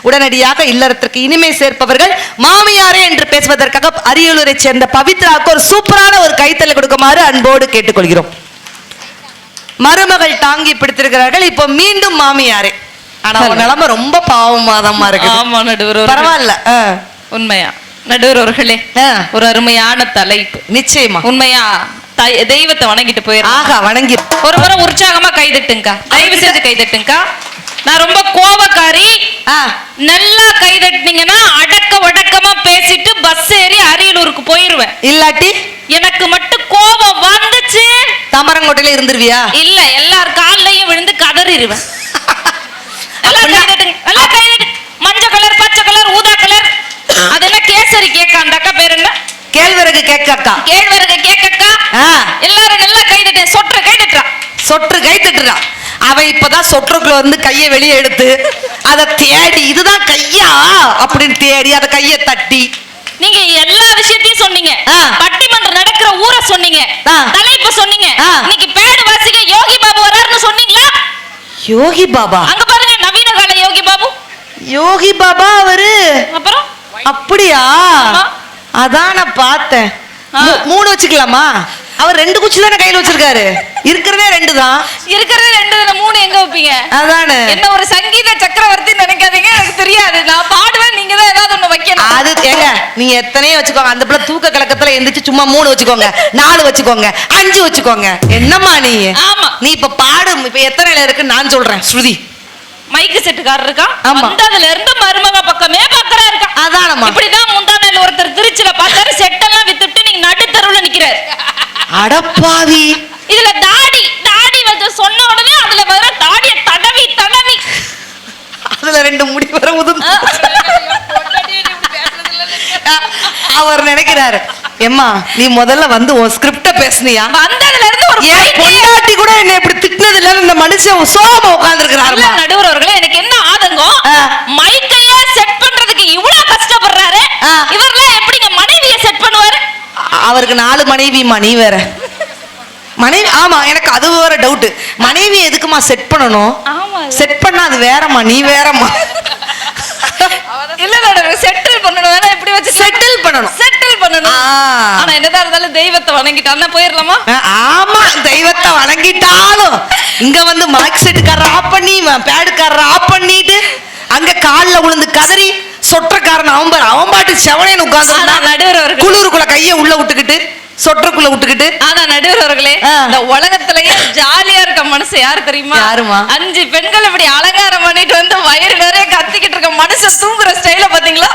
உடனடியாக இல்லறத்திற்கு இனிமை சேர்ப்பவர்கள் மாமியாரே என்று பேசுவதற்காக அரியலூரை சேர்ந்த பவித்ராவுக்கு ஒரு சூப்பரான ஒரு கைத்தல் கொடுக்குமாறு அன்போடு கேட்டுக்கொள்கிறோம். மருமகள் தாங்கி பிடித்திருக்கிறார்கள். இப்போ மீண்டும் மாமியாரே. ஆனா நிலைமை ரொம்ப பாவமாதமா இருக்கு. ஆமா நடுவர், பரவாயில்ல. உண்மையா நடுவர் அவர்களே, ஒரு அருமையான தலைப்பு. நிச்சயமா உண்மையா தெய்வத்தை வணங்கிட்டு போயிரு. வணங்கி ஒரு முறை உற்சாகமா கைதட்டுங்கக்கா, தயவு செஞ்சு கைதட்டுங்கக்கா. நான் ரொம்ப கோபக்காரி. நல்லா கைதட்டினீங்கன்னா அடக்க வடக்கமா பேசிட்டு பஸ் ஏறி அரியலூருக்கு போயிருவேன். இல்லாட்டி எனக்கு மட்டும் கோபம் வந்துச்சு தமரங்கோட்டையில இருந்துருவியா? இல்ல, எல்லார் காலையும் விழுந்து கதறிடுவேன். மஞ்சள் கலர், பச்சை கலர், ஊதா கலர், அதெல்லாம் கேசரி கேக்கா. அந்த அக்கா பேர் என்ன? கேழ்வரகு கேக்கா. கேழ்வரகு கேக்கா. எல்லாரும் நல்லா கைதட்டு. சொற்று கைதட்டுறா, சொற்று கைதட்டுறா. அவ இப்பதான் சொற்றுக்குள்ள வந்து கையை வெளியே எடுத்து அதை தேடி இதுதான் கையா அப்படின்னு தேடி அதை கையை தட்டி. நீங்க எல்லா விஷயத்தையும் சொன்னீங்க. பட்டிமன்றம் நடக்கிற ஊரை சொன்னீங்க, தலைப்பு சொன்னீங்க. இன்னைக்கு பேடு வாசிக்க யோகி பாபு வராருன்னு சொன்னீங்களா? யோகி பாபா அங்க பாருங்க, நவீன கால யோகி பாபு. யோகி பாபா அவரு? அப்புறம் அப்படியா? அதான் நான் பார்த்தேன். 3 வச்சுக்கலாமா? அவர் 2 குச்சி தானே கையில வச்சிருக்காரு. இருக்கிறதே 2 தான். இருக்கிறதே 2 தானே, 3 எங்க வைப்பீங்க? அதானே. என்ன ஒரு சங்கீத சக்கரவர்த்தி நினைக்காதீங்க, எனக்கு தெரியாது. நான் பாடுவேன், நீங்க தான் ஏதாவது ஒண்ணு வைக்கணும். அது ஏங்க, நீங்க எத்தனையோ வச்சுக்கோங்க. அந்த பிள்ளை தூக்க கலக்கத்துல எந்திரிச்சு சும்மா 3 வச்சுக்கோங்க, 4 வச்சுக்கோங்க, 5 வச்சுக்கோங்க. என்னம்மா நீ? ஆமா, நீ இப்ப பாடு. இப்ப எத்தனைல இருக்குன்னு நான் சொல்றேன். ஸ்ருதி மைக்கு செட்டுக்காரர் இருக்கா, வந்ததுல இருந்து மருமக பக்கமே பாக்குறா இருக்கா. அதானமா. இப்படிதான் முந்தானையில ஒருத்தர் திருச்சில பார்த்தாரு, செட்டெல்லாம் வித்துட்டு நீங்க நடுத்தருவுல நிக்கிறாரு. அடப்பாவி. இதுல தாடி வந்து சொன்ன உடனே அதுல வர தாடிய தடவி அதுல 2 முடி வர உதுந்து அவர் நினைக்கிறாரு, எம்மா நீ முதல்ல வந்து உன் ஸ்கிரிப்ட பேசுனியா? வந்ததுல இருந்து ஒரு பொண்டாட்டி கூட என்ன இப்படி திட்டினது இல்ல. இந்த மனுஷன் சோகமா உட்கார்ந்து இருக்கிறாரு. நடுவர் அவர்களே, எனக்கு என்ன ஆதங்கம், மைக்கையே செட் பண்றதுக்கு இவ்வளவு கஷ்டப்படுறாரு. இவர்லாம் எப்படிங்க மனைவியை செட் பண்ணுவாரு? அவருக்கு 4 மனைவிமா, நீ வேற மனைவி. ஆமா, எனக்கு அது வேற டவுட். மனைவி எதுக்குமா செட் பண்ணணும்? செட் பண்ணா அது வேறமா, நீ வேறமா. இல்ல நடுவர், செட்டில் பண்ணணும். வேணா இப்படி வச்சு செட்டில் பண்ணணும். ஆனா என்னதான் இருந்தாலும் தெய்வத்தை வணங்கிட்டான்னா போயிடலாமா? ஆமா, தெய்வத்தை வணங்கிட்டாலும் இங்க வந்து மைக் செட்டுக்காரர் ஆஃப் பண்ணி பேடுக்காரர் ஆஃப் பண்ணிட்டு அங்க கால்ல விழுந்து கதறி சொற்றக்காரன் அவன் பாட்டு செவனேன்னு உட்கார்ந்து நடுவர் குளிருக்குள்ள கையை உள்ள விட்டுக்கிட்டு சொற்றக்குள்ள விட்டுக்கிட்டு. ஆனா நடுவர் அவர்களே, இந்த உலகத்திலேயே ஜாலியா இருக்க மனசு யாரு தெரியுமா? யாருமா? 5 பெண்கள் இப்படி அலங்காரம் பண்ணிட்டு வந்து வயிறு நிறைய கத்திக்கிட்டு இருக்க மனுஷன் தூங்குற ஸ்டைல பாத்தீங்களா?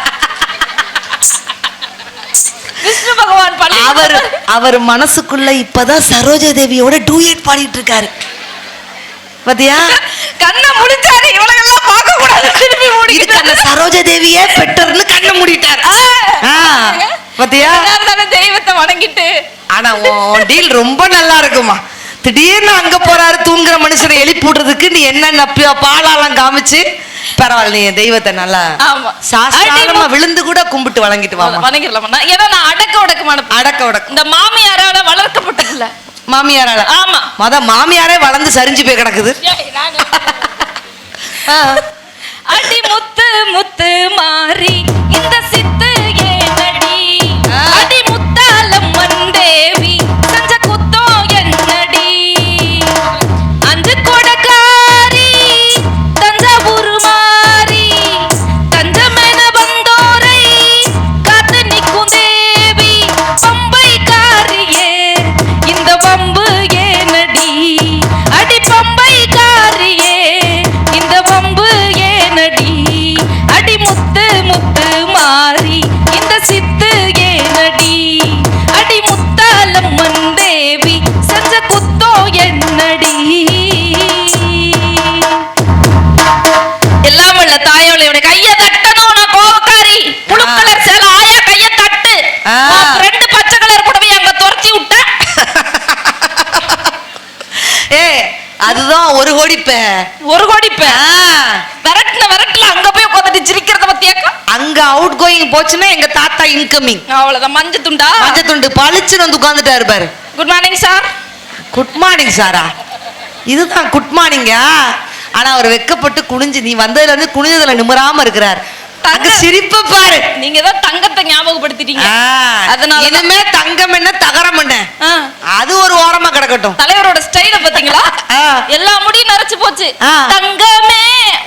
விஷ்ணு பகவான் அவர் மனசுக்குள்ள இப்பதான் சரோஜா தேவியோட டூயட் பாடிட்டு இருக்காரு. பாத்தியா? கண்ணை முடிச்சாரு. இவளெல்லாம் பார்க்க கூடாது, திருப்பி மூடிக்கிட்டு அந்த சரோஜா தேவியே பெட்டர்னு கண்ணை மூடிட்டார். பாத்தியா? தெய்வத்தை வணங்கிட்டு. ஆனா உன் டீல் ரொம்ப நல்லா இருக்குமா. திடீர்னு அங்க போறாரு தூங்குற மனுஷனை எழுப்பி விடுறதுக்கு நீ என்ன பாலாலாம் காமிச்சு பரவாயில்ல. நீ தெய்வத்தை நல்லா சாஸ்திரமா விழுந்து கூட கும்பிட்டு வணங்கிட்டு வணங்கிடலாமா? ஏன்னா நான் அடக்க உடக்கு இந்த மாமியாரால வளர்க்கப்பட்டதில்ல. மாமியாரால? ஆமா, மாமியாரே வளர்ந்து சரிஞ்சு போய் கிடக்குது. அடி முத்து முத்து மாறி இந்த சித்து ஏனடி, அடி முத்தாலம் மந்தேவி செஞ்ச குத்தோ என்னடி, அஞ்சு கொடக்காரி தஞ்சாவூர் மாறி தஞ்சமென வந்தோரை காத்து நிற்கும் தேவி, பம்பை காரியே இந்த பம்பு ஏனடி, அடி பம்பை காரியே இந்த பம்பு ஏனடி, அடி முத்து முத்து மாறி இந்த சித்து ஏனடி, அடி முத்தாலம் மந்தேவி செஞ்ச குத்தோ என்னடி. எல்லாம் உள்ள தாயோட கைய தட்டணும். நான் கோவக்காரி. புளு கலர் சேலை ஆயா கைய தட்டு. 2 பச்சை கலர் புடவை அங்க துரத்தி விட்ட. அதுதான் ஒரு கோடிப்ப விரட்டுல அங்க போய் உட்காந்துட்டு சிரிக்கிறத பத்தியாக்கா. அங்க அவுட் கோயிங் போச்சுன்னா எங்க தாத்தா இன்கமிங். அவ்வளவுதான். மஞ்சள் துண்டு பளிச்சுன்னு வந்து உட்கார்ந்துட்டாரு பாரு. Good morning sir. Good morning சாரா? இதுதான் குட் மார்னிங்கா? ஆனா அவர் வெக்கப்பட்டு குனிஞ்சு, நீ வந்ததுல இருந்து குனிஞ்சதுல நிமிராம இருக்கிறார். அங்க சிரிப்ப பாரு. நீங்க தான் தங்கத்தை ஞாபகப்படுத்திட்டீங்க. அதனால இனிமே தங்கம் என்ன தகரம் என்ன அது ஒரு ஓரமா கிடக்கட்டும். தலைவரோட ஸ்டைல பாத்தீங்களா? எல்லா முடியும் நரைச்சு போச்சு. தங்கமே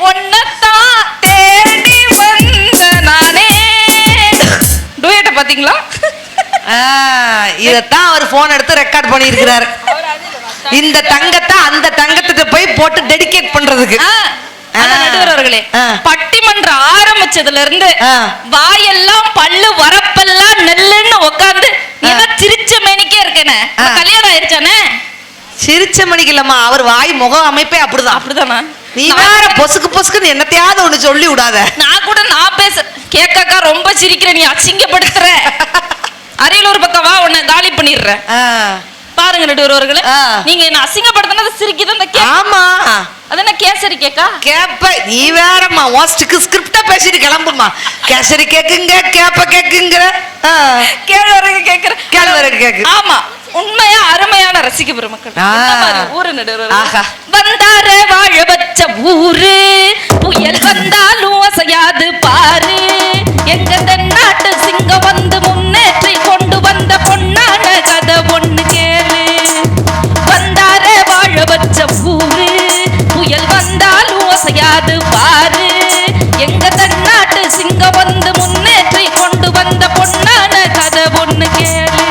ஒன்னத்தான் தேடி வந்த நானே. டூயட்ட பாத்தீங்களா? இதத்தான் அவர் போன் எடுத்து ரெக்கார்ட் பண்ணி இருக்கிறாரு. இந்த தங்கத்தை அந்த தங்கத்திட்ட போய் போட்டு டெடிகேட் பண்றதுக்கு. நடுவர்களே, பட்டிமன்றம் ஆரம்பிச்சதுல இருந்து வாயெல்லாம் பல்லு வரப்பெல்லாம் நெல்லுன்னு உட்கார்ந்து சிரிச்ச மேனிக்கே இருக்கேனே. கல்யாணம் ஆயிருச்சானே? சிரிச்ச மணிக்கு இல்லம்மா, அவர் வாய் முக அமைப்பே அப்படிதான். அப்படிதானா? நீ வேற பொசுக்கு பொசுக்குன்னு என்னத்தையாவது ஒண்ணு சொல்லி விடாத. நான் பேச கேட்காக்கா ரொம்ப சிரிக்கிற, நீ அசிங்கப்படுத்துற. அரியலூர் பக்கம் வா, உன்னை காலி பண்ணிடுறேன். பாருங்க நடுவர்களே, நீங்க என்ன அசிங்கப்படுத்தினது சிரிக்குது. ஆமா, அது என்ன கேசரி கேக்கா? கேப்ப நீ வேறம்மா, ஓஸ்டுக்கு ஸ்கிரிப்டா பேசிட்டு கிளம்புமா. கேசரி கேக்குங்க, கேப்ப கேக்குங்க, கேழ்வரகு கேக்குற, கேழ்வரகு கேக்கு. ஆமா, உண்மையா அருமையான ரசிக்க பெருமக்கள். ஊரு நடுவர்களே, வந்தார வாழ வச்ச ஊரு, புயல் வந்தாலும் அசையாது பாரு. எங்க தென்னாட்டு சிங்கம் வந்து முன்னேற்றி கொண்டு வந்த பொன்னான கதை ஒண்ணு கேளு. வந்தார வாழ வச்ச ஊரு, புயல் வந்தாலும் அசையாது பாரு. எங்க தென்னாட்டு சிங்கம் வந்து முன்னேற்றி கொண்டு வந்த பொன்னான கதை ஒண்ணு கேளு.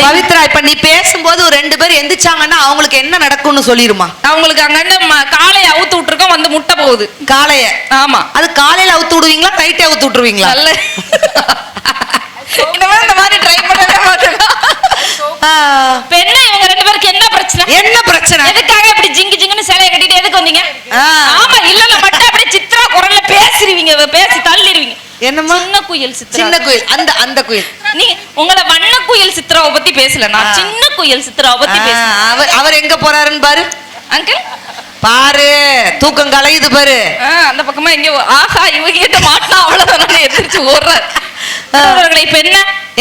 பவித்ரா, இப்ப நீ பேசும்போது ஒரு 2 பேர் எந்திரிச்சாங்கன்னா அவங்களுக்கு என்ன நடக்கும்னு சொல்லிருமா? அவங்களுக்கு அங்க காலைய அவுத்து விட்டுருக்கோம், வந்து முட்டை போகுது காலைய. ஆமா, அது காலையில அவுத்து விடுவீங்களா, நைட்டே அவுத்து விட்டுருவீங்களா? நல்ல இந்த மாதிரி ட்ரை பண்ணவே மாட்டேன். பெண்ணே, இவங்க 2 பேருக்கு என்ன பிரச்சனை? என்ன பிரச்சனை? எதுக்காக இப்படி ஜிங்கு ஜிங்குன்னு சேலைய கட்டிட்டு எதுக்கு வந்தீங்க? ஆமா, இல்ல மட்டும் அப்படியே சித்ரா குரல்ல பேசிடுவீங்க, பேசி தள்ளிடுவீங்க. என்னமா? சின்ன குயில் சித்ரா. சின்ன குயில், அந்த குயில். நீ உங்களை வண்ண குயில் சித்ராவை பத்தி பேசல, நான் சின்ன குயில் சித்ராவை பத்தி பேசுறேன். அவர் எங்க போறாருன்னு பாரு அங்கிள், பாரு. தூக்கம் கலையுது பாரு. அந்த பக்கமா எங்க? ஆஹா, இவங்க கிட்ட மாட்டா அவ்வளவுதான் எதிர்த்து ஓடுறாரு. இப்ப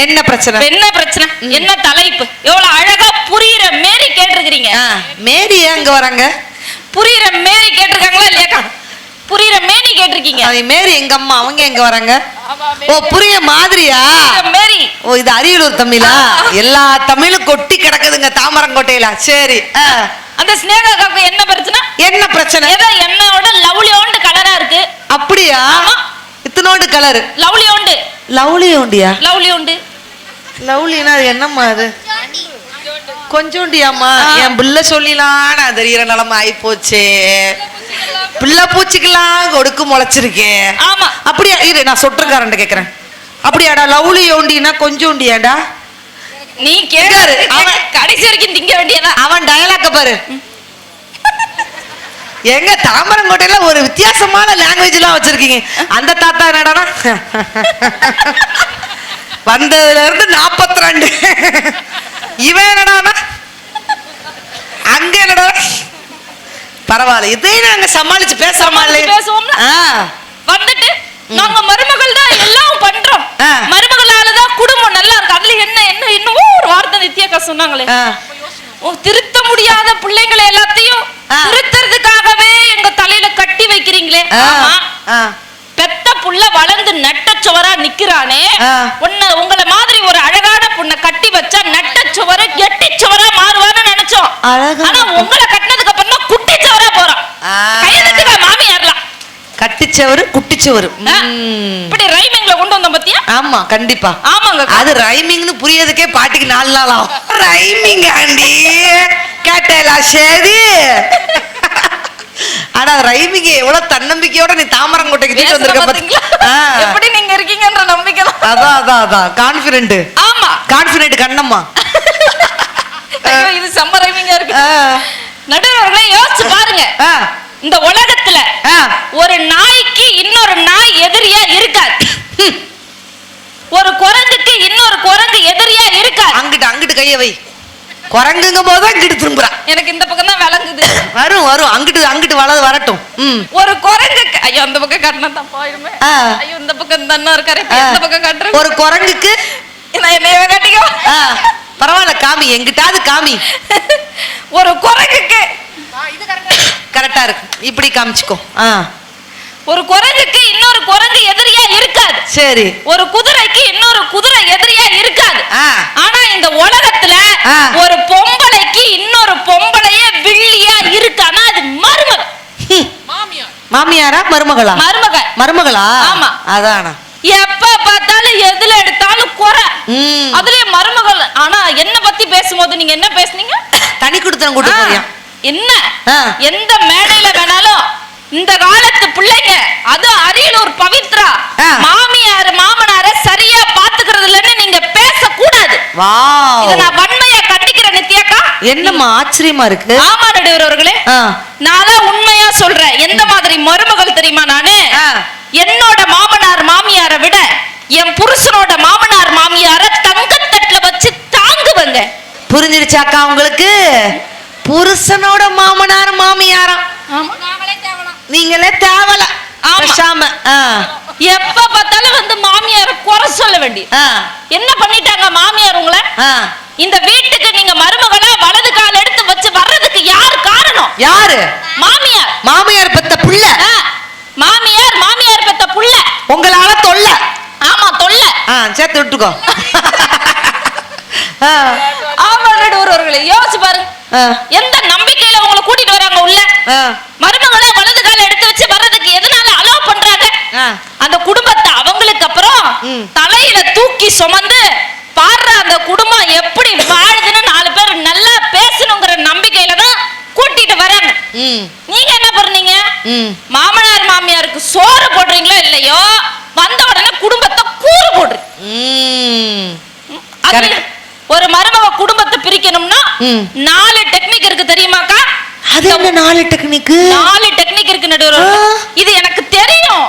என்ன பிரச்சனை? என்ன பிரச்சனை? என்ன தலைப்பு? எவ்வளவு அழகா புரியுற மேரி கேட்டிருக்கிறீங்க. மேரி அங்க வராங்க. புரியுற மேரி கேட்டிருக்காங்களா இல்லையாக்கா? புரியுற மேனி கேட்டிருக்கீங்க. மேரி எங்க அம்மா, அவங்க எங்க வராங்க? ஓ, புரிய மாதிரியா மேரி? ஓ, இது அரியலூர் தமிழா? எல்லா தமிழும் கொட்டி கிடக்குதுங்க தாமரங்கோட்டையில. சரி, அந்த ஸ்னேகாவுக்கு என்ன பிரச்சனை? என்ன பிரச்சனை? ஏதோ என்னோட லவ்லியோண்டு கலரா இருக்கு. அப்படியா? இத்தனோண்டு கலர். லவ்லியோண்டு. லவ்லியோண்டியா? லவ்லியோண்டு. லவ்லினா அது என்னம்மா? அது கொஞ்சோண்டியாமா? என் பிள்ளை சொல்லிலாம் நான் தெரியற நிலைமை ஆயி போச்சே. பிள்ளை பூச்சிக்கலாம் கொடுக்கு முளைச்சிருக்கேன். ஆமா, அப்படியா? இரு, நான் சொட்டுக்காரன் கேக்குறேன். அப்படியாடா? லவ்லி யோண்டினா கொஞ்சோண்டியாடா? நீ கேட்காரு, அவன் கடைசி வரைக்கும் திங்க வேண்டியதா. அவன் டயலாக்க பாரு. எங்க தாமரங்கோட்டையில ஒரு வித்தியாசமான லாங்குவேஜ் எல்லாம் வச்சிருக்கீங்க. அந்த தாத்தா என்னடானா வந்ததுல இருந்து 42. இவன் என்னடானா அங்க என்னடா? பரவாயில்ல, இதையும் நாங்க சமாளிச்சு பேசுவோம்ல. வந்துட்டு நாங்க மருமகள் தான் எல்லாம் பண்றோம், மருமகளாலதான் குடும்பம் நல்லா இருக்கு. அதுல என்ன என்ன இன்னும் ஒரு வார்த்தை நித்யாக்கா சொன்னாங்களே, திருத்த முடியாத பிள்ளைங்களை எல்லாத்தையும் திருத்துறதுக்காகவே எங்க தலையில கட்டி வைக்கிறீங்களே. பெத்த புள்ள வளர்ந்து நட்டச்சுவரா நிக்கிறானே, உங்களை மாதிரி ஒரு அழகான புண்ணை கட்டி வச்சா நட்டச்சுவர கெட்டிச்சுவரா மாறுவான்னு நினைச்சோம். ஆனா உங்களை கட்டினதுக்கு அப்புறம் தான் குட்டிச்சுவரா போறோம். கையெழுத்துக்கா மாமியார்லாம் கட்டிச்சவரு குட்டிச்சவரு. இப்படி ரைமிங்ல கொண்டு வந்தோம் பத்தியா? ஆமா, கண்டிப்பா. ஆமாங்க, அது ரைமிங்னு புரியதுக்கே பாட்டிக்கு 4 நாள் ஆகும். ரைமிங் ஆண்டி கேட்டலா? சரி, ஆனா ரைமிங் எவ்வளவு தன்னம்பிக்கையோட நீ தாமரங்கோட்டைக்கு தூக்கிட்டு வந்திருக்க பாத்தீங்களா? எப்படி நீங்க இருக்கீங்கன்ற நம்பிக்கை. அதான் கான்ஃபிடென்ட். ஆமா, கான்ஃபிடென்ட் கண்ணம்மா. இது செம்ம ரைமிங்கா இருக்கு. நடுவர்களே, யோசிச்சு பாருங்க, இந்த உலகத்துல ஒரு நாய்க்கு இன்னொரு நாய் எதிரியா இருக்காது. ஒரு குரங்குக்கு இன்னொரு குரங்கு எதிரியா இருக்காது. அங்கிட்டு கைய வை. குரங்குங்க போதுதான் இங்கிட்டு திரும்புறா. எனக்கு இந்த பக்கம் தான் விளங்குது. வரும் அங்கிட்டு வரட்டும். ஒரு குரங்கு, ஐயோ அந்த பக்கம் கட்டினா தான் போயிருமே. ஐயோ இந்த பக்கம் தானே இருக்காரு, இந்த பக்கம் கட்டுற. ஒரு குரங்குக்கு என்னைய கட்டிக்கோ. பரவாயில்ல, காமி, எங்கிட்டாவது காமி. ஒரு குரங்குக்கு கரெக்டா இருக்கு. இப்படி காமிச்சுக்கோ. ஒரு குரங்குக்கு இன்னொரு குரங்கு எதிரியா இருக்காது. சரி. ஒரு குதிரைக்கு இன்னொரு குதிரை எதிரியா இருக்காது. ஆனா இந்த உலகத்துல ஒரு பொம்பளைக்கு இன்னொரு பொம்பளையே வில்லியா இருக்கானா அது மருமக. மாமியாரா மருமகளா? மருமகளா? ஆமா. அதானா எப்ப பார்த்தாலும் எதுல எடுத்தாலும் குறை. அதுலயே மருமகள். ஆனா என்ன பத்தி பேசும்போது நீங்க என்ன பேசுனீங்க? தனி குடுத்தனம் கூட்டு போறியா? என்ன எந்த மேடையில வேணாலும் இந்த காலத்து பிள்ளைங்க அது அரியலூர் பவித்ரா மாமியார் மாமனார சரியா பாத்துக்கிறது இல்லன்னு நீங்க பேசக்கூடாது. இத நான் வன்மையா கண்டிக்கிறேன் நித்யாக்கா. என்னம்மா ஆச்சரியமா இருக்கு? ஆமா நடுவர் அவர்களே, நான் உண்மையா சொல்றேன். எந்த மாதிரி மருமகள் தெரியுமா? நானு என்னோட மாமனார் மாமியார விட என் புருஷனோட மாமனார் மாமியார தங்கத்தட்டுல வச்சு தாங்குவங்க. புரிஞ்சிருச்சாக்கா உங்களுக்கு? புருஷனோட மாமனார் மாமியாரா? நீங்களே தேவல. எப்ப பார்த்தாலும் வந்து மாமியார குறை சொல்ல வேண்டிய என்ன பண்ணிட்டாங்க மாமியார் உங்களை? இந்த வீட்டுக்கு நீங்க மருமகளா வலது கால் எடுத்து வச்சு வர்றதுக்கு யார் காரணம்? யாரு? மாமியார். மாமியார் பெத்த புள்ள. மாமியார் பெத்த புள்ள. உங்களால தொல்ல. ஆமா தொல்ல. சேர்த்து விட்டுக்கோ. ஆமா நடுவர்களே, யோசிச்சு பாருங்க. எந்த நம்பிக்கையில உங்களை கூட்டிட்டு வராங்க உள்ள? மருமகளை வலது கால எடுத்து வச்சு வர்றதுக்கு எதனால அலோவ் பண்றாங்க? அந்த குடும்பத்தை அவங்களுக்கு அப்புறம் தலையில தூக்கி சுமந்து பாடுற அந்த குடும்பம் எப்படி வாழுதுன்னு 4 பேர் நல்லா பேசணுங்கிற நம்பிக்கையில தான் கூட்டிட்டு வராங்க. நீங்க என்ன பண்ணீங்க? மாமனார் மாமியாருக்கு சோறு போடுறீங்களோ இல்லையோ, வந்த உடனே குடும்பத்தை கூறு போடுறீங்க. ஒரு மருமக குடும்பத்தை பிரிக்கணும்னா 4 டெக்னிக் இருக்கு தெரியுமாக்கா? அது என்ன 4 டெக்னிக்? 4 டெக்னிக் இருக்கு நடுவர். இது எனக்கு தெரியும்,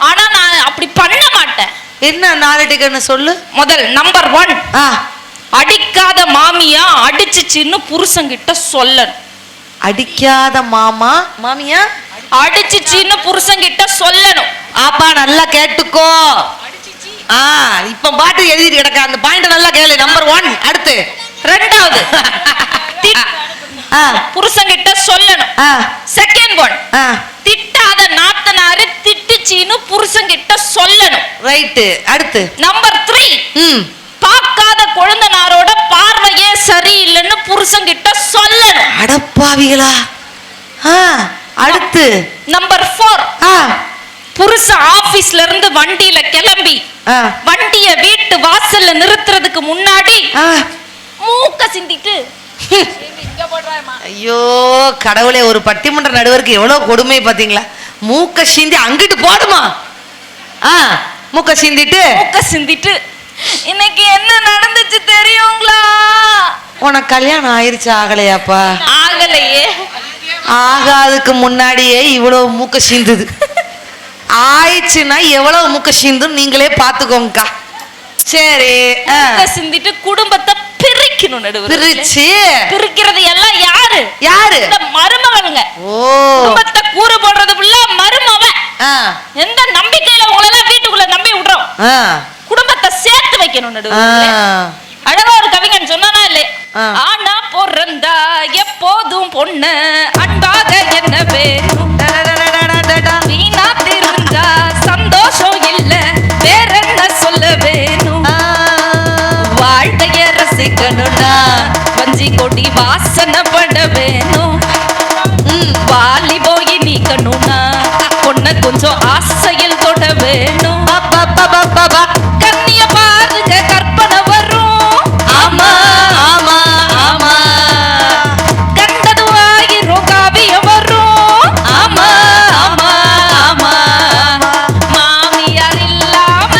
ஆனா நான் அப்படி பண்ண மாட்டேன். என்ன 4 டெக்னிக் சொல்லு. முதல் நம்பர் 1, அடிக்காத மாமியா அடிச்சுச்சின்னு புருஷன்கிட்ட சொல்லணும். அடிக்காத மாமியா அடிச்சுச்சின்னு புருஷன்கிட்ட சொல்லணும். ஆப்பா நல்லா கேட்டுக்கோ. இப்ப பாட்டு எழுதிட்டு கிடக்க அந்த பாயிண்ட் நல்லா கேளு. நம்பர் 1. அடுத்து 2வது புருஷன்கிட்ட சொல்லணும். செகண்ட் 1, திட்டாத நாத்தனாரு திட்டுச்சின்னு புருஷன்கிட்ட சொல்லணும். ரைட். அடுத்து நம்பர் 3, பார்க்காத குழந்தனாரோட பார்வையே சரியில்லைன்னு புருஷன்கிட்ட சொல்லணும். அடப்பாவிகளா. அடுத்து நம்பர் 4, புருஷன் ஆபீஸ்ல இருந்து வண்டியில கிளம்பி வண்டிய வீட்டு வாசல்ல நிறுத்துறதுக்கு முன்னாடி மூக்க சிந்திட்டு ஐயோ கடவுளே, ஒரு பட்டிமன்ற நடுவருக்கு எவ்வளவு கொடுமை பாத்தீங்களா? மூக்க சிந்தி அங்கிட்டு போடுமா? மூக்க சிந்திட்டு இன்னைக்கு என்ன நடந்துச்சு தெரியுங்களா? உனக்கு கல்யாணம் ஆயிருச்சு ஆகலையாப்பா? ஆகலையே. ஆகாதுக்கு முன்னாடியே இவ்வளவு மூக்க சிந்துது. ஆயிடுச்சுன்னா எவ்வளவு மூக்க சிந்தும் நீங்களே பாத்துக்கோங்கக்கா. சரி. சிந்திட்டு குடும்பத்தை பிரிக்கணும். பிரிக்கிறது எல்லாம் யாரு? இந்த மருமகனுங்க. குடும்பத்தை கூறு போடுறது மருமவன். எந்த நம்பிக்கையில உங்களை வீட்டுக்குள்ள நம்பி விடுறோம்? குடும்பத்தை சேர்த்து வைக்கணும். அழகா ஒரு கவிஞன் சொன்னானா இல்லை? ஆனா பொறந்தா எப்போதும் பொண்ணு அன்பாக என்ன வேணும், வீணா தெரிஞ்சா சந்தோஷம் இல்ல வேற என்ன சொல்ல வேணும், வாழ்க்கைய ரசிக்கணும்னா வஞ்சி கொடி வாசனை பட வேணும், வாலி போய் நீக்கணும்னா பொண்ண கொஞ்சம் ஆசையில் தொட வேணும், கண்ணிய பாருங்க கற்பனை வரும், ஆமா ஆமா ஆமா, கண்டது ஆயிரம் காவியம் வரும், ஆமா ஆமா ஆமா, மாமியார் இல்லாம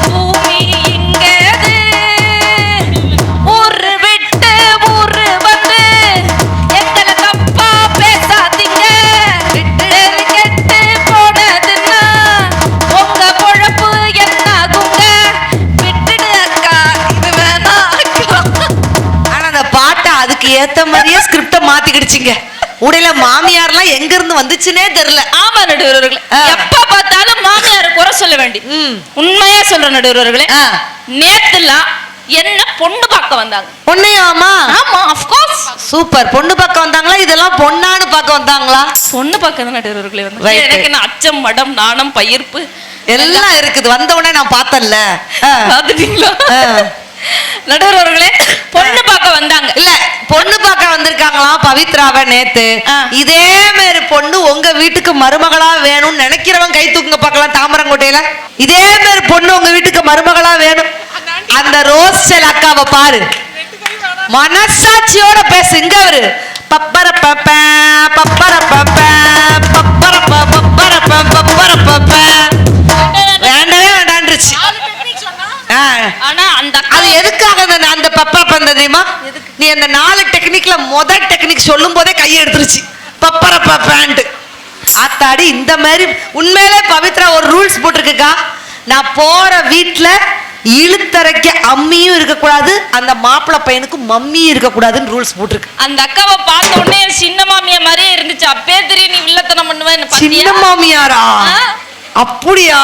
பூமி இங்கேது, ஊரு விட்டு ஊரு வந்து எங்களை தப்பா பேசாதீங்க, விட்டு கெட்டு போனதுன்னா உங்க பொழப்பு என்னாகுங்க, விட்டுடு அக்கா இது வேணா அக்கா. ஆனா அந்த பாட்டை அதுக்கு ஏத்த மாதிரியே ஸ்கிரிப்ட மாத்திக்கிடுச்சிங்க. உடையில மாமியார்லாம் எங்க இருந்து வந்துச்சுன்னே தெரியல. ஆமா நடுவர்களே, எப்ப பார்த்தாலும் மாமியார் குறை சொல்ல வேண்டி. உண்மையா சொல்ற நடுவர்களே, நேத்துலாம் என்ன பொண்ணு பார்க்க வந்தாங்க. பொண்ணையாமா? ஆமா, ஆஃப் கோர்ஸ். சூப்பர். பொண்ணு பார்க்க வந்தாங்களா? இதெல்லாம் பொண்ணான்னு பார்க்க வந்தாங்களா? பொண்ணு பார்க்க தான் நடுவர்களே வந்து. Right. எனக்கு என்ன அச்சம், மடம், நாணம், பயிர்ப்பு எல்லாம் இருக்குது. வந்த உடனே நான் பார்த்தேன்ல. பாத்துட்டீங்களா நடுவர்களே? பொண்ணு பார்க்க வந்தாங்க. இல்ல, பொண்ணு பார்க்க வந்திருக்காங்களாம் பவித்ராவை நேத்து. இதே மாதிரி பொண்ணு உங்க வீட்டுக்கு மருமகளா வேணும்னு நினைக்கிறவன் கை தூக்குங்க பார்க்கலாம். தாமரங்கோட்டையில இதே மாதிரி பொண்ணு உங்க வீட்டுக்கு மருமகளா வேணும். அந்த ரோஸ்டல் அக்காவை பாரு, மனசாட்சியோட பேசுங்க. அவரு பப்பர பப்ப பப்பர பப்ப பப்பர பப்பர பப்பர பப்ப வேண்டவே வேண்டான்றுச்சு. ஆனா அந்த அது எதுக்காக அந்த பப்பா பந்த தெரியுமா? நீ அந்த 4 டெக்னிக்ல முதல் டெக்னிக் சொல்லும் போதே கையை எடுத்துருச்சு. பப்பர பப்பான்ட்டு. ஆத்தாடி, இந்த மாதிரி உண்மையிலே பவித்ரா ஒரு ரூல்ஸ் போட்டிருக்குக்கா. நான் போற வீட்டுல இழுத்தரைக்க அம்மியும் இருக்கக்கூடாது, அந்த மாப்பிள்ளை பையனுக்கு மம்மியும் இருக்கக்கூடாதுன்னு ரூல்ஸ் போட்டிருக்கு. அந்த அக்காவை பார்த்த உடனே சின்ன மாமியா மாதிரியே இருந்துச்சு. அப்பே தெரியும் நீ வில்லத்தனம் பண்ணுவேன்னு. சின்ன மாமியாரா? அப்படியா?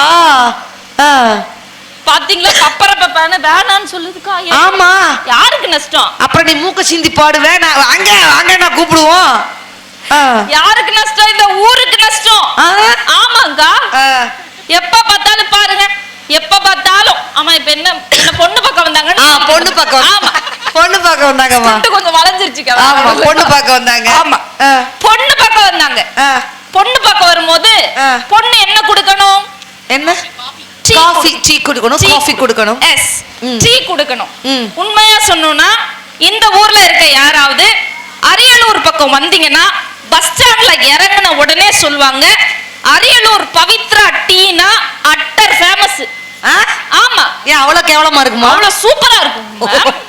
பாத்தீங்களா? பப்பர பப்பான்னு வேணான்னு சொல்லுதுக்கா. ஆமா, யாருக்கு நஷ்டம்? அப்புறம் நீ மூக்க சிந்தி பாடுவேன். அங்க அங்க நான் கூப்பிடுவோம். யாருக்கு நஷ்டம்? இந்த ஊருக்கு நஷ்டம். ஆமாங்கா. எப்ப பார்த்தாலும் பாருங்க, எப்ப பார்த்தாலும். ஆமா, இப்ப என்ன பொண்ணு பார்க்க வந்தாங்க. பொண்ணு பார்க்க. ஆமா, பொண்ணு பார்க்க வந்தாங்கம்மா. கொஞ்சம் வளைஞ்சிருச்சுக்கா. ஆமா, பொண்ணு பார்க்க வந்தாங்க. ஆமா, பொண்ணு பார்க்க வந்தாங்க. பொண்ணு பார்க்க வரும்போது பொண்ணு என்ன கொடுக்கணும்? என்ன? காஃபி, டீ கொடுக்கணும். காஃபி கொடுக்கணும். எஸ், டீ கொடுக்கணும். உண்மையா சொன்னோம்னா, இந்த ஊர்ல இருக்க யாராவது அரியலூர் பக்கம் வந்தீங்கன்னா பஸ் ஸ்டாண்ட்ல இறங்கின உடனே சொல்லுவாங்க, அரியலூர் பவித்ரா டீனா அட்டர் ஃபேமஸ். ஆமா. ஏன் அவ்வளவு கேவலமா இருக்குமா? அவ்வளவு சூப்பரா இருக்கும்.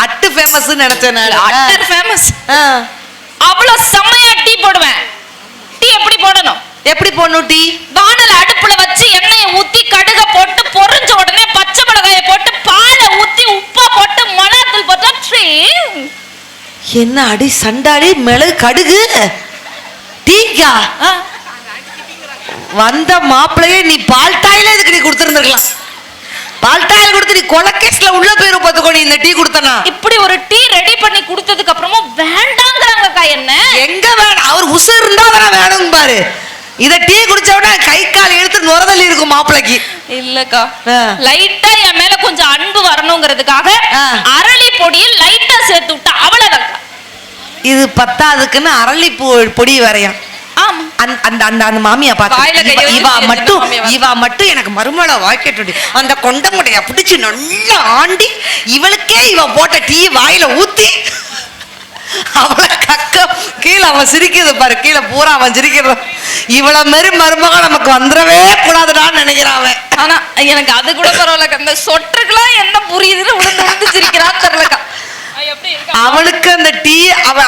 அட்டு ஃபேமஸ் நினைச்சேன். Utter famous. அவ்வளவு செம்மையா டீ போடுவேன். டீ எப்படி போடணும்? எப்படி போடணும்? டீ வானல அடுப்புல வச்சு எண்ணெயை ஊத்தி கடுக போட்டு பொரிஞ்ச உடனே பச்சை மிளகாயை போட்டு பாலை ஊத்தி உப்பா போட்டு மணாத்தூள் போட்டா டீ. என்ன அடி சண்டாடி மிளகு கடுகு டீக்கா? வந்த மாப்பிளையே நீ பால்டாயில இதுக்கு நீ கொடுத்துருந்துருக்கலாம். பால்டாயில் கொடுத்து நீ கொலக்கேஸ்ல உள்ள போயிரும் பார்த்துக்கோ. நீ இந்த டீ கொடுத்தனா? இப்படி ஒரு டீ ரெடி பண்ணி கொடுத்ததுக்கு அப்புறமும் வேண்டாங்கிறாங்கக்கா. என்ன எங்க வேணும்? அவர் உசு இருந்தா தானே வேணும் பாரு. இத டீ குடிச்ச உடனே கை கால் இழுத்து நுரதல் இருக்கும் மாப்பிளைக்கு. இல்லக்கா, லைட்டா என் மேல கொஞ்சம் அன்பு வரணுங்கிறதுக்காக அரளி பொடியில் லைட்டா சேர்த்து விட்டா அவ்வளவுதான். இது பத்தாதுக்குன்னு அரளி பொடி வரையும். அந்த மாமியா பார்த்து இவா மட்டும் எனக்கு மருமலை வாய்க்கட்டு அந்த கொண்டமுடைய பிடிச்சு நல்லா ஆண்டி இவளுக்கே இவ போட்ட டீ வாயில ஊத்தி அவளை கக்க கீழே அவன் சிரிக்கிறது பாரு. கீழே பூரா அவன் சிரிக்கிறது. இவ்வளவு மாரி மருமக நமக்கு வந்துடவே கூடாதுடான்னு நினைக்கிறான். ஆனா எனக்கு அது கூட பரவாயில்ல. அந்த சொற்றுக்கெல்லாம் என்ன புரியுதுன்னு உளுந்து உளுந்து சிரிக்கிறான்னு தெரியலக்கா. அவனுக்கு அந்த டீ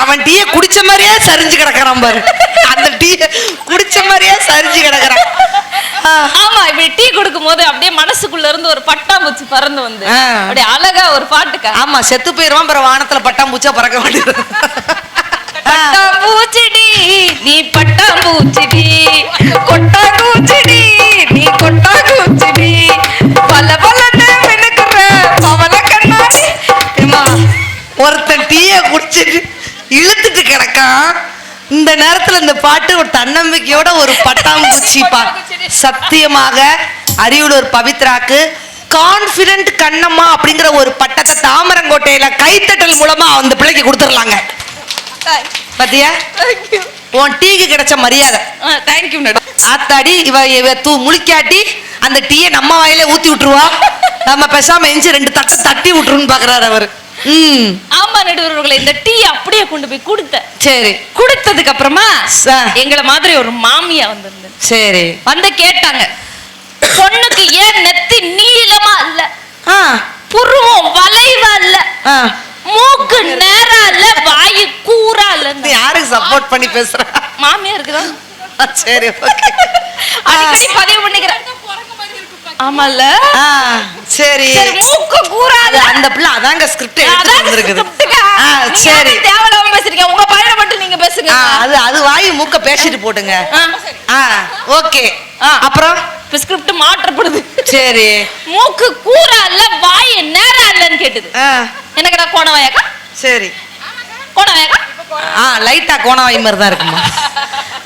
அவன் டீய குடிச்ச மாதிரியே சரிஞ்சு கிடக்குறான் பாரு. அந்த டீ குடிச்ச மாதிரியே சரிஞ்சு கிடக்குறான். ஆமா, இப்படி டீ குடுக்கும் போது அப்படியே மனசுக்குள்ள இருந்து ஒரு பட்டாம்பூச்சி பறந்து வந்து அப்படியே அழகா ஒரு பாட்டுக்கா. ஆமா, செத்து போயிருவான் பிற வானத்துல பட்டாம்பூச்சா பறக்க வேண்டியது. பட்டாம்பூச்சிடி நீ பட்டாம்பூச்சிடி, கொட்டா கூச்சிடி நீ கொட்டா கூச்சிடி, பல பலன்னு மினுக்குற பவள கண்ணாடி. ஒருத்தன் டீய குடிச்சிட்டு இழுத்துட்டு கிடக்கான். இந்த நேரத்துல இந்த பாட்டு ஒரு தன்னம்பிக்கையோட ஒரு பட்டாம்பூச்சி சத்தியமாக அரியலூர் பவித்ராக்கு கான்பிடென்ட் கண்ணம்மா அப்படிங்கிற ஒரு பட்டத்தை தாமரங்கோட்டையில கைத்தட்டல் மூலமா அந்த பிள்ளைக்கு கொடுத்துடலாங்க. பாத்தியா, உன் டீக்கு கிடைச்ச மரியாதை. தேங்க்யூ. ஆத்தாடி, இவ முழிக்காட்டி அந்த டீயை நம்ம வாயில ஊத்தி விட்டுருவா. நம்ம பேசாம எஞ்சி 2 தட்டை தட்டி விட்டுருன்னு பாக்குறாரு அவரு. ஆமா நடுவர்களே, இந்த டீ அப்படியே கொண்டு போய் கொடுத்த. சரி, கொடுத்ததுக்கு அப்புறமா எங்களை மாதிரி ஒரு மாமியா வந்திருந்தது. சரி, வந்து கேட்டாங்க, பொண்ணுக்கு ஏன் நெத்தி நீளமா இல்ல, புருவம் வளைவா இல்ல, மூக்கு நேரா இல்ல, வாயு கூரா இல்ல? யாருக்கு சப்போர்ட் பண்ணி பேசுற? மாமியா இருக்குதான். சரி, அடிக்கடி பதிவு பண்ணிக்கிறேன். ஆமால, சரி. மூக்கு கூராது அந்த பிள்ளை அதாங்க ஸ்கிரிப்ட் எடுத்து வந்திருக்குது. சரி, தேவலாம பேசுறீங்க. உங்க பையனை மட்டும் நீங்க பேசுங்க. அது வாய் மூக்க பேசிட்டு போடுங்க. ஓகே, அப்புறம் ஸ்கிரிப்ட் மாற்றப்படுது. சரி, மூக்கு கூரா இல்ல, வாய் நேரா இல்லன்னு கேட்டது. எனக்கு நான் கோண வாயாக்கா. சரி, கோணவாயா லைட்டா கோணவாய் மாதிரி தான் இருக்குமா.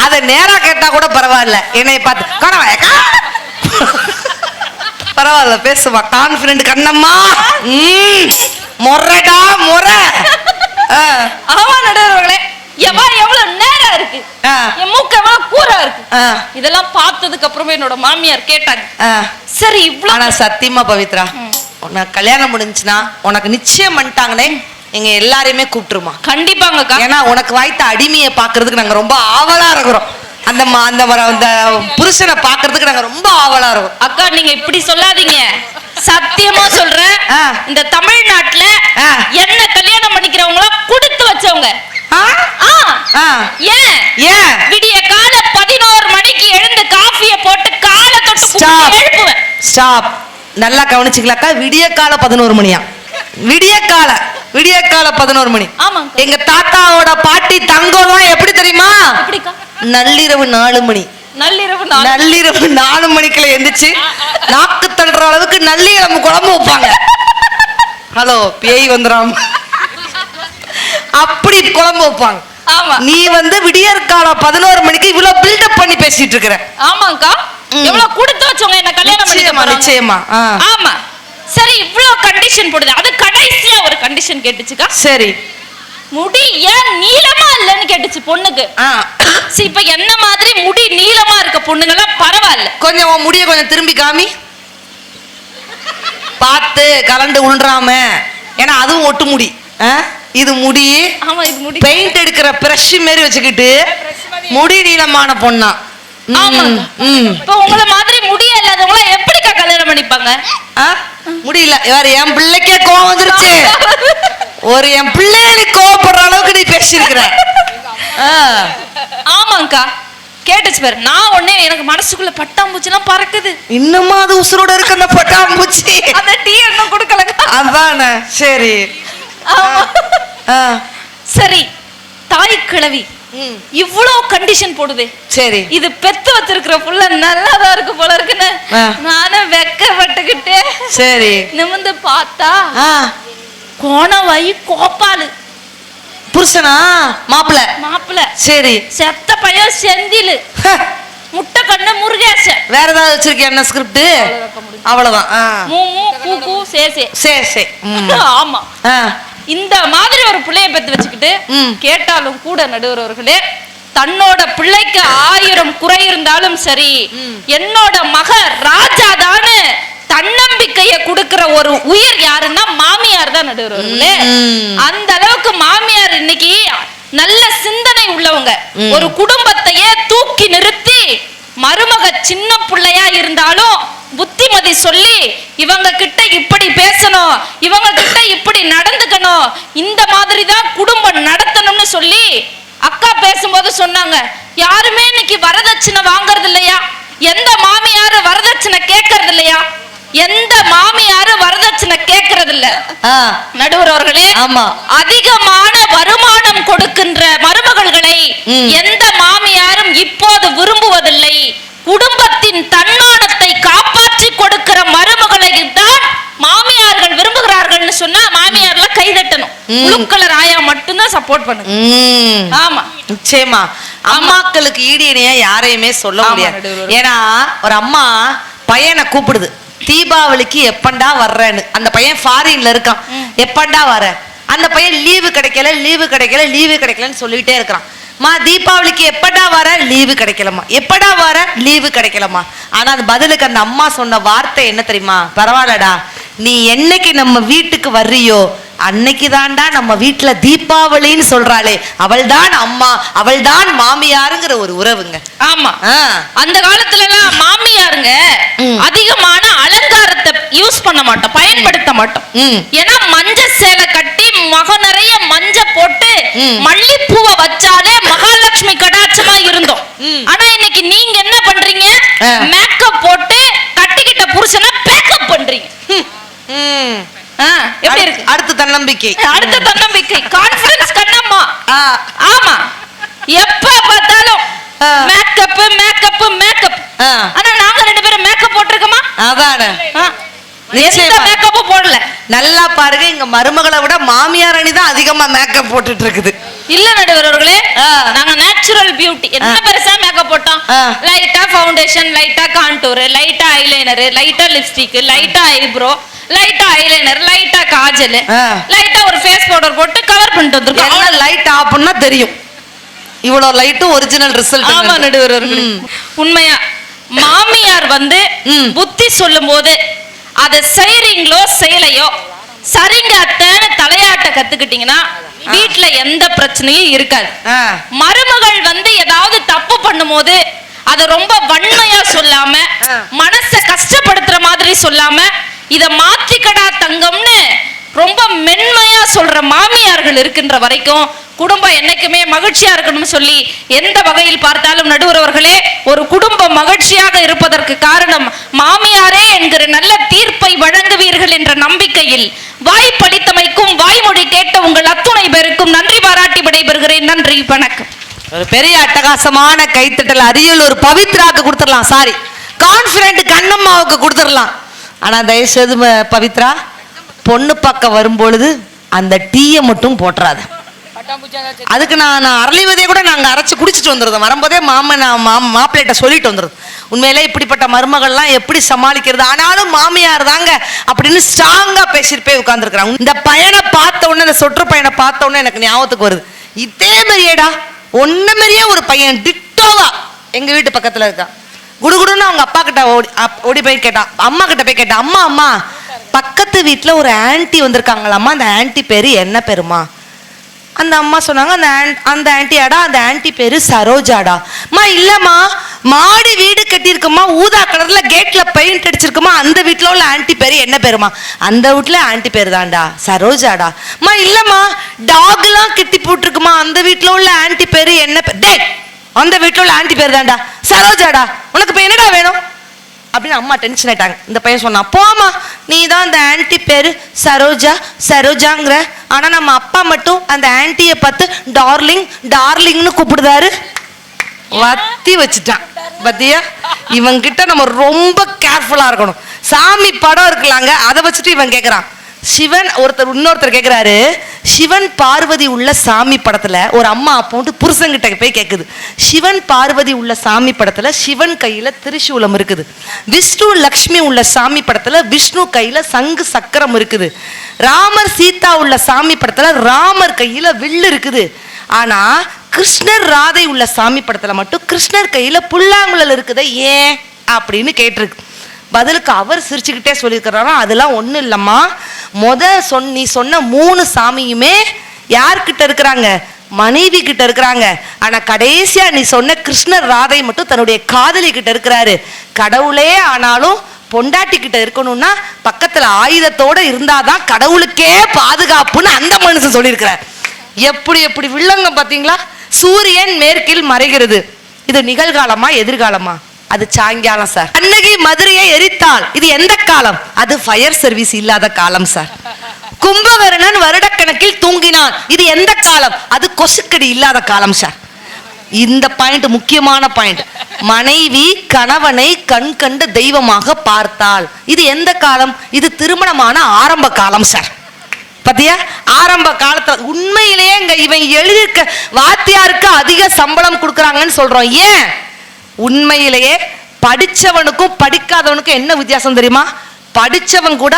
அதை நேரா கேட்டா கூட பரவாயில்ல, என்னைய பார்த்து கோணவாயக்கா பரவாயில்ல பேசுவா. கான்பிடன்ட் கண்ணம்மா. முறைடா முறை. ஆமா நடுவர்களே, எவ்வளவு நேரம் இருக்கு, என் மூக்கு எவ்வளவு கூரா இருக்கு. இதெல்லாம் பார்த்ததுக்கு அப்புறமே என்னோட மாமியார் கேட்டாங்க, சரி இவ்வளவு. ஆனா சத்தியமா பவித்ரா, உனக்கு கல்யாணம் முடிஞ்சுன்னா உனக்கு நிச்சயம் பண்ணிட்டாங்களே, எங்க எல்லாரையுமே கூப்பிட்டுருமா. கண்டிப்பாங்க. ஏன்னா உனக்கு வாய்த்த அடிமையை பாக்குறதுக்கு நாங்க ரொம்ப ஆவலா இருக்கிறோம். அந்த புருஷனை பாக்குறதுக்கு நாங்க ரொம்ப ஆவலா இருக்கோம். அக்கா நீங்க இப்படி சொல்லாதீங்க, சத்தியமா சொல்றேன். இந்த தமிழ்நாட்டுல என்ன கல்யாணம் பண்ணிக்கிறவங்கள கொடுத்து வச்சவங்க. ஏன் விடிய கால 11 மணிக்கு எழுந்து காஃபிய போட்டு கால தொட்டு எழுப்புவேன். ஸ்டாப். நல்லா கவனிச்சுக்கலாக்கா, விடிய கால 11 மணியா? விடிய கால 11 மணி. எங்க தாத்தாவோட பாட்டி தங்கம் எப்படி தெரியுமா? நள்ளிரவு 4 மணி. நள்ளிரவு 4 மணிக்குள்ள எந்திரிச்சு நாக்கு தள்ளுற அளவுக்கு நள்ளிரவு குழம்பு வைப்பாங்க. ஹலோ பேய் வந்துடாம அப்படி குழம்பு வைப்பாங்க. நீ விடியற்கால 11 மணிக்கு இவ்வளவு பில்டப் பண்ணி பேசிட்டு இருக்கிற. ஆமாங்கா, எவ்வளவு கொடுத்து வச்சவங்க என்ன கல்யாணம் பண்ணி. நிச்சயமா. ஆமா சரி, இவ்வளவு கண்டிஷன் போடுது. அது கடைசியா ஒரு கண்டிஷன் கேட்டுச்சுக்கா. சரி, முடி ஏன் நீளமா இல்லன்னு கேட்டுச்சு பொண்ணுக்கு. இப்ப என்ன மாதிரி முடி நீளமா இருக்க பொண்ணுங்கெல்லாம் பரவாயில்ல, கொஞ்சம் உன் முடிய கொஞ்சம் திரும்பி காமி, பார்த்து கலண்டு உள்றாம. ஏன்னா அதுவும் ஒட்டு முடி. இது முடி. ஆமா இது முடி. பெயிண்ட் எடுக்கிற பிரஷ் மாதிரி வச்சுக்கிட்டு முடி நீளமான பொண்ணா. இப்ப உங்கள மாதிரி முடிய இல்லாதவங்கள எப்படிக்கா கல்யாணம் பண்ணிப்பாங்க? முடியல. வேற என் பிள்ளைக்கே கோவம் வந்துருச்சு. ஒரு என் பிள்ளைகளுக்கு கோவப்படுற அளவுக்கு நீ பேசியிருக்கிற. ஆமாங்கா கேட்டுச்சு பாரு. நான் உடனே எனக்கு மனசுக்குள்ள பட்டாம்பூச்சிலாம் பறக்குது. இன்னுமா அது உசுரோட இருக்கு அந்த பட்டாம்பூச்சி? அந்த டீ இன்னும் கொடுக்கலங்க. அதானே. சரி சரி, தாய் கிழவி இவ்வளவு கண்டிஷன் போடுது. சரி, இது பெத்து வச்சிருக்கிற புள்ள நல்லாதான் இருக்கு போல இருக்குன்னு நானும் வெக்கப்பட்டுக்கிட்டு சரி நிமிந்து பார்த்தா கோணவாயி கோப்பாலு. புருஷனா? மாப்பிள்ள. சரி, செத்த பையன் செந்திலு, முட்டை கண்ணு முருகேச. வேற ஏதாவது வச்சிருக்கேன் என்ன ஸ்கிரிப்ட்? அவ்வளவுதான். ஆமா, இந்த மாதிரி ஒரு பிள்ளைய பெத்து வச்சுக்கிட்டு கேட்டாலும் கூட நடுவர்களே, தன்னோட பிள்ளைக்கு 1000 குறை இருந்தாலும் சரி, என்னோட மக ராஜாதான்னு தன்னம்பிக்கைய கொடுக்கிற ஒரு உயிர் யாருன்னா மாமியார் தான் நடுவர்களே. அந்த அளவுக்கு மாமியார் இன்னைக்கு நல்ல சிந்தனை உள்ளவங்க. ஒரு குடும்பத்தையே தூக்கி நிறுத்தி மருமக சின்ன பிள்ளையா இருந்தாலும் புத்திமதி சொல்லி இவங்க கிட்ட இப்படி பேசணும், இவங்க கிட்ட இப்படி நடந்துக்கணும், இந்த மாதிரி தான் குடும்பம் நடத்தணும்னு சொல்லி அக்கா பேசும்போது சொன்னாங்க, யாருமே இன்னைக்கு வரதட்சணை வாங்கறது இல்லையா, எந்த மாமியாரு வரதட்சணை கேட்கறது இல்லையா, எந்த மாமியாரு வரதட்சணை கேட்கறது இல்ல. நடுவர்களே, அதிகமான வருமானம் கொடுக்கின்ற மருமகள்களை எந்த மாமியாரும் இப்போது விரும்புவதில்லை. குடும்பத்தின் தன்மானத்தை காப்பாற்றி கொடுக்கிற மருமகளை தான் மாமியார்கள் விரும்புகிறார்கள் சொன்னா மாமியார்ல கைதட்டணும். முழுக்கலர் ஆயா மட்டும்தான் சப்போர்ட் பண்ணுங்க. ஆமா நிச்சயமா. அம்மாக்களுக்கு ஈடு இணையா யாரையுமே சொல்ல முடியாது. ஏன்னா ஒரு அம்மா பையனை கூப்பிடுது, தீபாவளிக்கு எப்பண்டா வர்றேன்னு. அந்த பையன் ஃபாரின்ல இருக்கான், எப்பண்டா வர. அந்த பையன் லீவு கிடைக்கலன்னு சொல்லிட்டே இருக்கிறான். மா தீபாவளிக்கு எப்படா வர? லீவு கிடைக்கலமா. எப்படா வர? லீவு கிடைக்கலமா. ஆனா அது பதிலுக்கு அந்த அம்மா சொன்ன வார்த்தை என்ன தெரியுமா? பரவாயில்லடா, நீ என்னைக்கு நம்ம வீட்டுக்கு வர்றியோ அன்னைக்கு தான்டா நம்ம வீட்டுல தீபாவளின்னு சொல்றாளே, அவள் தான் அம்மா, அவள் தான் மாமியாருங்கிற ஒரு உறவுங்க. ஆமா, அந்த காலத்துல எல்லாம் மாமியாருங்க அதிகமான அலங்காரத்தை யூஸ் பண்ண மாட்டோம், பயன்படுத்த மாட்டோம். ஏன்னா மஞ்ச சேலை கட்டி மக நிறைய மஞ்ச போட்டு மல்லிப்பூவை வச்சாலே மகாலட்சுமி கடாட்சமா இருந்தோம். ஆனா இன்னைக்கு நீங்க என்ன பண்றீங்க? மேக்கப் போட்டு கட்டிக்கிட்ட புருஷனை பேக்கப் பண்றீங்க. எப்படி இருக்கு? அடுத்த தன்னம்பிக்கை கான்ஃபிடன்ஸ் கண்ணம்மா. ஆமா, எப்ப பார்த்தாலும் மேக்கப். ஆனா நாங்க 2 பேரும் மேக்கப் போட்டுருக்கோமா? அதானே. எந்த மேக்கப்பும் போடல. நல்லா பாருங்க, இங்க மருமகளை விட மாமியார் அணி தான் அதிகமா மேக்கப் போட்டுட்டு இருக்குது. இல்ல நடுவர் அவர்களே, நாங்க நேச்சுரல் பியூட்டி. என்ன பெருசா மேக்கப் போட்டோம்? லைட்டா ஃபவுண்டேஷன், லைட்டா கான்டூர், லைட்டா ஐலைனர், லைட்டா லிப்ஸ்டிக், லைட்டா ஐப்ரோ, லைட்டா ஐலைனர், லைட்டா காஜல், லைட்டா ஒரு ஃபேஸ் பவுடர் போட்டு கவர் பண்ணிட்டு வந்திருக்கோம். அவ்வளவு லைட் ஆஃப்னா தெரியும். இவ்வளவு லைட் ஒரிஜினல் ரிசல்ட். ஆமா நடுவர் அவர்களே, உண்மையா மாமியார் வந்து புத்தி சொல்லும் போது அதை செய்றீங்களோ செய்யலையோ சரிங்க அத்தைன்னு தலையாட்ட கத்துக்கிட்டீங்கன்னா வீட்டுல எந்த பிரச்சனையும் இருக்காது. மருமகள் வந்து ஏதாவது தப்பு பண்ணும் போது அதை ரொம்ப வன்மையா சொல்லாம, மனச கஷ்டப்படுத்துற மாதிரி சொல்லாம, இத மாத்திக்கடா தங்கம்னு ரொம்ப மென்மையா சொல்ற மாமியார்கள் இருக்கின்ற வரைக்கும் குடும்பம் என்னைக்குமே மகிழ்ச்சியா இருக்கணும்னு சொல்லி எந்த வகையில் பார்த்தாலும் நடுவர் அவர்களே, ஒரு குடும்பம் மகிழ்ச்சியாக இருப்பதற்கு காரணம் மாமியாரே என்கிற நல்ல தீர்ப்பை வழங்குவீர்கள் என்ற நம்பிக்கையில் வாய்ப்பளித்தமைக்கும் வாய்மொழி கேட்ட உங்கள் அத்துணை பேருக்கும் நன்றி பாராட்டி விடைபெறுகிறேன். நன்றி, வணக்கம். ஒரு பெரிய அட்டகாசமான கைத்தட்டல் அரியலூர் பவித்ராக்கு கொடுத்துடலாம். சாரி, கான்ஃபிடென்ட் கண்ணம்மாவுக்கு கொடுத்துடலாம். ஆனா தயவுசெய்து பவித்ரா, பொண்ணு பக்கம் வரும்பொழுது அந்த டீயை மட்டும் போட்டுறாது. அதுக்கு நான் அரளிவதையை கூட நாங்க அரைச்சு குடிச்சிட்டு வந்துருந்தோம். வரும்போதே மாப்பிள்ளைகிட்ட சொல்லிட்டு வந்துருது. உண்மையிலே இப்படிப்பட்ட மருமகள்லாம் எப்படி சமாளிக்கிறது, ஆனாலும் மாமியார் தாங்க அப்படின்னு ஸ்ட்ராங்கா பேசிட்டு போய் உட்கார்ந்துருக்காங்க. இந்த பையனை பார்த்த உடனே, இந்த சொற்று பையனை பார்த்த உடனே எனக்கு ஞாபகத்துக்கு வருது, இதே மாதிரியேடா ஒன்ன மாதிரியே ஒரு பையன் டிட்டோவா எங்க வீட்டு பக்கத்துல இருக்கான். குடுகுடுன்னு அவங்க அப்பா கிட்ட ஓடி போய் கேட்டான், அம்மா கிட்ட போய் கேட்டான், அம்மா அம்மா பக்கத்து வீட்டுல ஒரு ஆன்டி வந்திருக்காங்களாம்மா, அந்த ஆன்டி பேரு என்ன பேருமா? அந்த அம்மா சொன்னாங்க, அந்த ஆன்டியாடா, அந்த ஆன்டி பேரு சரோஜாடா. மா இல்லம்மா, மாடி வீடு கட்டியிருக்குமா, ஊதா கலர்ல கேட்ல பெயிண்ட் அடிச்சிருக்குமா, அந்த வீட்டுல உள்ள ஆன்டி பேரு என்ன பேருமா? அந்த வீட்டுல ஆன்டி பேரு தான்டா சரோஜாடா. மா இல்லம்மா, டாக் எல்லாம் கட்டி போட்டிருக்குமா, அந்த வீட்டுல உள்ள ஆன்டி பேரு என்ன பேரு? அந்த வீட்டுல உள்ள ஆன்டி பேரு தான்டா சரோஜாடா. உனக்கு இப்ப என்னடா வேணும் அப்படின்னு அம்மா டென்ஷன் ஆயிட்டாங்க. இந்த பையன் சொன்னா, போமா, நீ தான் அந்த ஆன்டி பேரு சரோஜா சரோஜாங்கிற, ஆனா நம்ம அப்பா மட்டும் அந்த ஆன்டியை பார்த்து டார்லிங் டார்லிங்னு கூப்பிடுதாரு. வத்தி வச்சுட்டான். பத்தியா, இவங்கிட்ட நம்ம ரொம்ப கேர்ஃபுல்லா இருக்கணும். சாமி படம் இருக்கலாங்க, அதை வச்சுட்டு இவன் கேட்கறான். சிவன் இன்னொருத்தர் கேட்கிறாரு, சிவன் பார்வதி உள்ள சாமி படத்துல ஒரு அம்மா போட்டு புருஷங்கிட்ட போய் கேக்குது, சிவன் பார்வதி உள்ள சாமி படத்துல சிவன் கையில திரிசூலம் இருக்குது, விஷ்ணு லக்ஷ்மி உள்ள சாமி படத்துல விஷ்ணு கையில சங்கு சக்கரம் இருக்குது, ராமர் சீதா உள்ள சாமி படத்துல ராமர் கையில வில்லு இருக்குது, ஆனா கிருஷ்ணர் ராதை உள்ள சாமி படத்துல மட்டும் கிருஷ்ணர் கையில புல்லாங்குழல் இருக்குது, ஏன் அப்படின்னு கேட்டிருக்கு. பதிலுக்கு அவர் சிரிச்சுக்கிட்டே சொல்லியிருக்கிறாரா, அதெல்லாம் ஒன்றும் இல்லைம்மா, நீ சொன்ன 3 சாமியுமே யார்கிட்ட இருக்கிறாங்க? மனைவி கிட்ட இருக்கிறாங்க. ஆனா கடைசியா நீ சொன்ன கிருஷ்ணர் ராதை மட்டும் தன்னுடைய காதலி கிட்ட இருக்கிறாரு. கடவுளே ஆனாலும் பொண்டாட்டி கிட்ட இருக்கணும்னா பக்கத்துல ஆயுதத்தோட இருந்தாதான் கடவுளுக்கே பாதுகாப்புன்னு அந்த மனுஷன் சொல்லியிருக்கிறார். எப்படி எப்படி வில்லங்க பாத்தீங்களா? சூரியன் மேற்கில் மறைகிறது. இது நிகழ்காலமா எதிர்காலமா? அது சாயங்காலம் சார். அன்னைக்கு மதுரையை எரித்தால் இது எந்த காலம்? அது ஃபயர் சர்வீஸ் இல்லாத காலம் சார். கும்பகர்ணன் வருடக்கணக்கில் தூங்கினான், இது எந்த காலம்? அது கொசுக்கடி இல்லாத காலம் சார். இந்த பாயிண்ட் முக்கியமான பாயிண்ட். மனைவி கணவனை கண் கண்டு தெய்வமாக பார்த்தால் இது எந்த காலம்? இது திருமணமான ஆரம்ப காலம் சார். பத்தியா, ஆரம்ப காலத்துல உண்மையிலேயே இவன் எழுதியிருக்க வாத்தியாருக்கு அதிக சம்பளம் கொடுக்குறாங்கன்னு சொல்றோம். ஏன்? உண்மையிலேயே படிச்சவனுக்கும் படிக்காதவனுக்கும் என்ன வித்தியாசம் தெரியுமா? படிச்சவன் கூட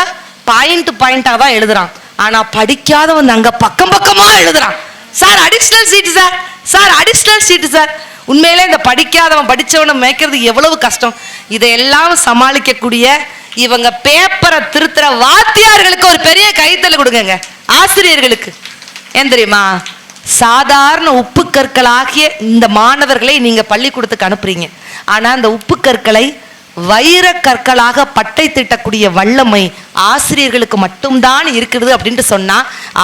பாயிண்டா தான் எழுதுறான், ஆனா படிக்காதவன் அங்க பக்கம் பக்கமா எழுதுறான். சார் அடிஷனல் சீட்டு சார், சார் அடிஷனல் சீட்டு சார். உண்மையிலே இந்த படிக்காதவன் படிச்சவனை மேய்க்கிறது எவ்வளவு கஷ்டம். இதையெல்லாம் சமாளிக்கக்கூடிய இவங்க பேப்பரை திருத்துற வாத்தியார்களுக்கு ஒரு பெரிய கைத்தல் கொடுங்க. ஆசிரியர்களுக்கு ஏன் தெரியுமா? சாதாரண உப்பு கற்களாகிய இந்த மாணவர்களை நீங்க பள்ளிக்கூடத்துக்கு அனுப்புறீங்க, ஆனா அந்த உப்பு கற்களை வைர கற்களாக பட்டை திட்டக்கூடிய வல்லமை ஆசிரியர்களுக்கு மட்டும்தான் இருக்கிறது அப்படின்ட்டு சொன்னா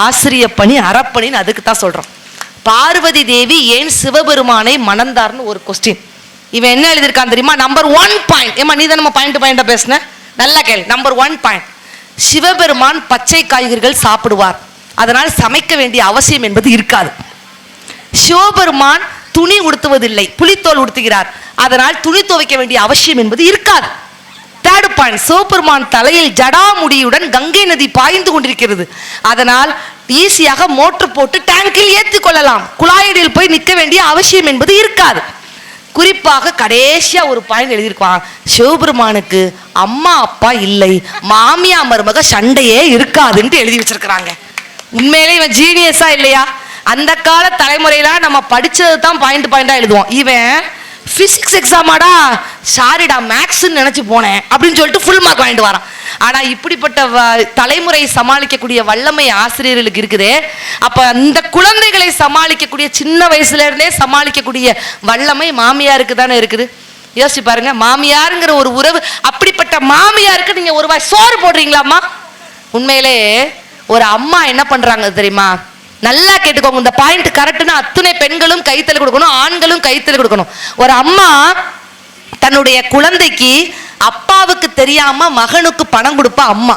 ஆசிரிய பணி அறப்பணின்னு அதுக்கு தான் சொல்றோம். பார்வதி தேவி ஏன் சிவபெருமானை மணந்தார்னு ஒரு கொஸ்டின். இவன் என்ன எழுதியிருக்கான் தெரியுமா? Number 1 point. ஏமா நீ தான் நம்ம பாயிண்டா பேசுன, நல்லா கேள்வி. நம்பர் 1 பாயிண்ட், சிவபெருமான் பச்சை காய்கறிகள் சாப்பிடுவார், அதனால் சமைக்க வேண்டிய அவசியம் என்பது இருக்காது. சிவபெருமான் துணி உடுத்துவதில்லை, புலித்தோல் உடுத்துகிறார், அதனால் துணி துவைக்க வேண்டிய அவசியம் என்பது இருக்காது. தேர்ட் பாயிண்ட், சிவபெருமான் தலையில் ஜடாமுடியுடன் கங்கை நதி பாய்ந்து கொண்டிருக்கிறது. அதனால் ஈஸியாக மோட்டர் போட்டு டேங்கில் ஏற்றிக் கொள்ளலாம். குழாயடியில் போய் நிற்க வேண்டிய அவசியம் என்பது இருக்காது. குறிப்பாக கடைசியா ஒரு பாயிண்ட் எழுதியிருப்பான், சிவபெருமானுக்கு அம்மா அப்பா இல்லை, மாமியா மருமக சண்டையே இருக்காதுன்ட்டு எழுதி வச்சிருக்கிறாங்க. உண்மையிலே இவன் ஜீனியஸா இல்லையா? அந்த கால தலைமுறையில நம்ம படிச்சது தான் பாயிண்டா எழுதுவோம். இவன் பிசிக்ஸ் எக்ஸாமாடா, சாரிடா மேக்ஸ்ன்னு நினைச்சு போனேன் அப்படின்னு சொல்லிட்டு ஃபுல் மார்க் வாங்கிட்டு வரான். ஆனா இப்படிப்பட்ட தலைமுறை சமாளிக்கக்கூடிய வல்லமை ஆசிரியர்களுக்கு இருக்குது. அப்ப அந்த குழந்தைகளை சமாளிக்கக்கூடிய, சின்ன வயசுல இருந்தே சமாளிக்கக்கூடிய வல்லமை மாமியாருக்கு தானே இருக்குது. யோசிச்சு பாருங்க, மாமியாருங்கிற ஒரு உறவு. அப்படிப்பட்ட மாமியாருக்கு நீங்க ஒரு வாய் சோறு போடுறீங்களாம்மா? உண்மையிலே ஒரு அம்மா என்ன பண்றாங்க தெரியுமா? நல்லா கேட்டுக்கோங்க, இந்த பாயிண்ட் கரெக்ட்னா அத்தனை பெண்களும் கைத்தல் கொடுக்கணும், ஆண்களும் கைத்தல் கொடுக்கணும். ஒரு அம்மா தன்னுடைய குழந்தைக்கு அப்பாவுக்கு தெரியாம மகனுக்கு பணம் கொடுப்பா அம்மா.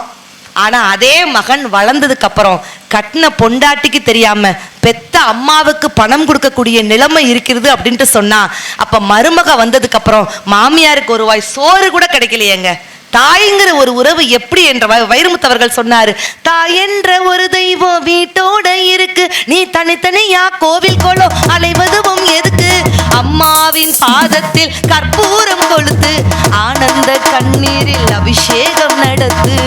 ஆனா அதே மகன் வளர்ந்ததுக்கு அப்புறம் கட்டின பொண்டாட்டிக்கு தெரியாம பெத்த அம்மாவுக்கு பணம் கொடுக்கக்கூடிய நிலைமை இருக்கிறது அப்படின்ட்டு சொன்னா, அப்ப மருமக வந்ததுக்கு அப்புறம் மாமியாருக்கு ஒரு வாய் சோறு கூட கிடைக்கலையேங்க. தாய்ங்கிற ஒரு உறவு எப்படி என்ற வைரமுத்தவர்கள் சொன்னாரு. தாய் என்ற ஒரு தெய்வம் வீட்டோட இருக்கு, நீ தனித்தனியா கோவில் கோலம் அலைவதுவும் எதுக்கு? அம்மாவின் பாதத்தில் கற்பூரம் கொளுத்து, ஆனந்த கண்ணீரில் அபிஷேகம் நடத்து.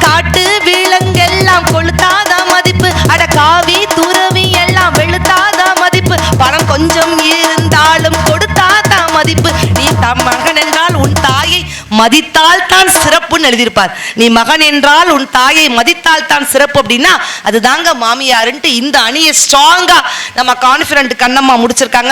காட்டு விலங்கெல்லாம் கொளுத்தாத மதிப்பு, அட காவி துறவி எல்லாம் வெளுத்தாத மதிப்பு. பணம் கொஞ்சம் இருந்தாலும் கொடுத்தாத மதிப்பு. நீ மகன் என்றால் உன் தாயை மதித்தால் தான் சிறப்புன்னு எழுதியிருப்பார். நீ மகன் என்றால் உன் தாயை மதித்தால் தான் சிறப்பு அப்படின்னா அது தாங்க மாமியாருன்ட்டு இந்த அணியை ஸ்ட்ராங்கா நம்ம கான்ஃபிடன்ட் கண்ணம்மா முடிச்சிருக்காங்க.